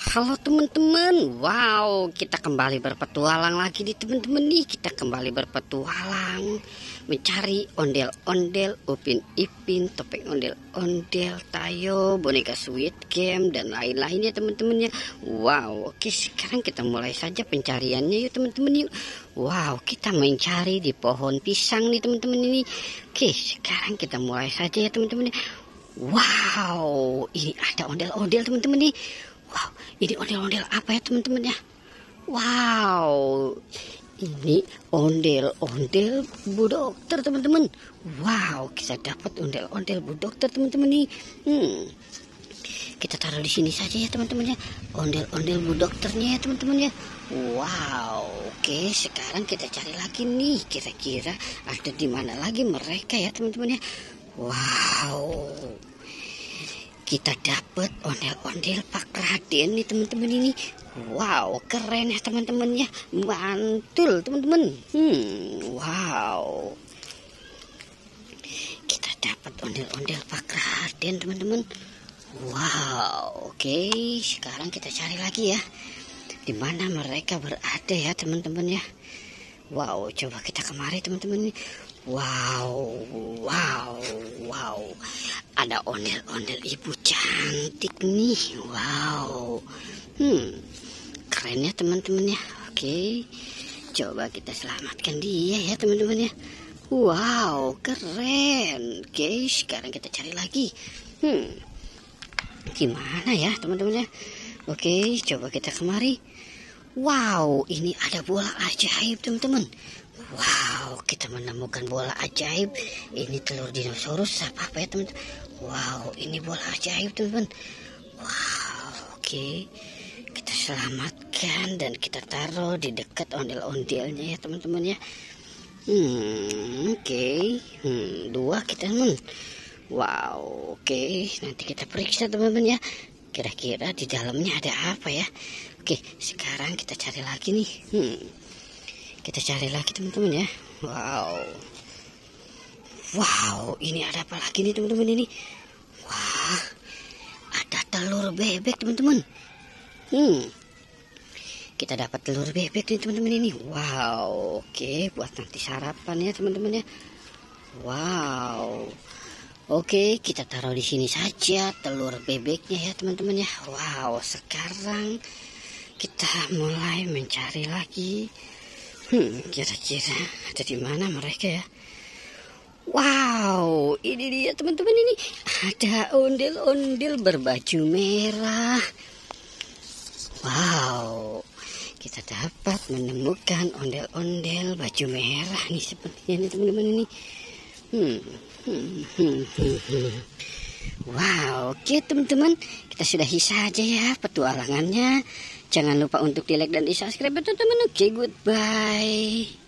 Halo teman-teman, wow, kita kembali berpetualang lagi nih teman-teman nih. Kita kembali berpetualang mencari ondel-ondel, Upin Ipin, topeng ondel-ondel, Tayo, boneka Squid Game dan lain-lainnya teman-temannya. Wow, oke, sekarang kita mulai saja pencariannya yuk teman-teman yuk. Wow, kita mencari di pohon pisang nih teman-teman ini. Oke, sekarang kita mulai saja ya teman-teman. Wow, ini ada ondel-ondel teman-teman nih. Wow, ini ondel-ondel apa ya teman-teman ya? Wow, ini ondel-ondel Bu Dokter teman-teman. Wow, kita dapat ondel-ondel Bu Dokter teman-teman nih. Kita taruh di sini saja ya teman-teman ya. Ondel-ondel Bu Dokternya ya teman-teman ya. Wow, oke, sekarang kita cari lagi nih. Kira-kira ada di mana lagi mereka ya teman-teman ya. Wow, kita dapat ondel-ondel Pak Raden nih teman-teman ini. Wow, keren ya teman-teman ya, mantul teman-teman. Wow, kita dapat ondel-ondel Pak Raden teman-teman. Wow, oke, sekarang kita cari lagi ya, di mana mereka berada ya teman-teman ya. Wow, coba kita kemari teman-teman nih. Wow, ada ondel-ondel ibu cantik nih. Wow, keren ya teman-teman ya. Oke, coba kita selamatkan dia ya teman-teman ya. Wow, keren. Oke, sekarang kita cari lagi. Gimana ya teman-teman ya. Oke, coba kita kemari. Wow, ini ada bola ajaib teman-teman. Wow, kita menemukan bola ajaib. Ini telur dinosaurus apa ya teman-teman. Wow, ini bola ajaib teman-teman. Wow, oke, kita selamatkan dan kita taruh di dekat ondel-ondelnya ya teman-teman ya. Oke, dua kita teman. Wow, oke, nanti kita periksa teman-teman ya. Kira-kira di dalamnya ada apa ya. Oke, sekarang kita cari lagi nih. Kita cari lagi teman-teman ya. Wow, ini ada apa lagi nih teman-teman ini? Wah, ada telur bebek teman-teman. Kita dapat telur bebek nih teman-teman ini. Wow, oke, buat nanti sarapan ya teman-teman ya. Wow, oke, kita taruh di sini saja telur bebeknya ya teman-teman ya. Wow, sekarang kita mulai mencari lagi. Kira-kira ada di mana mereka ya? Wow, ini dia teman-teman ini. Ada ondel-ondel berbaju merah. Wow, kita dapat menemukan ondel-ondel baju merah nih sepertinya nih teman-teman ini. Wow, oke teman-teman, kita sudahi saja ya petualangannya. Jangan lupa untuk di like dan di subscribe teman-teman. Oke, goodbye.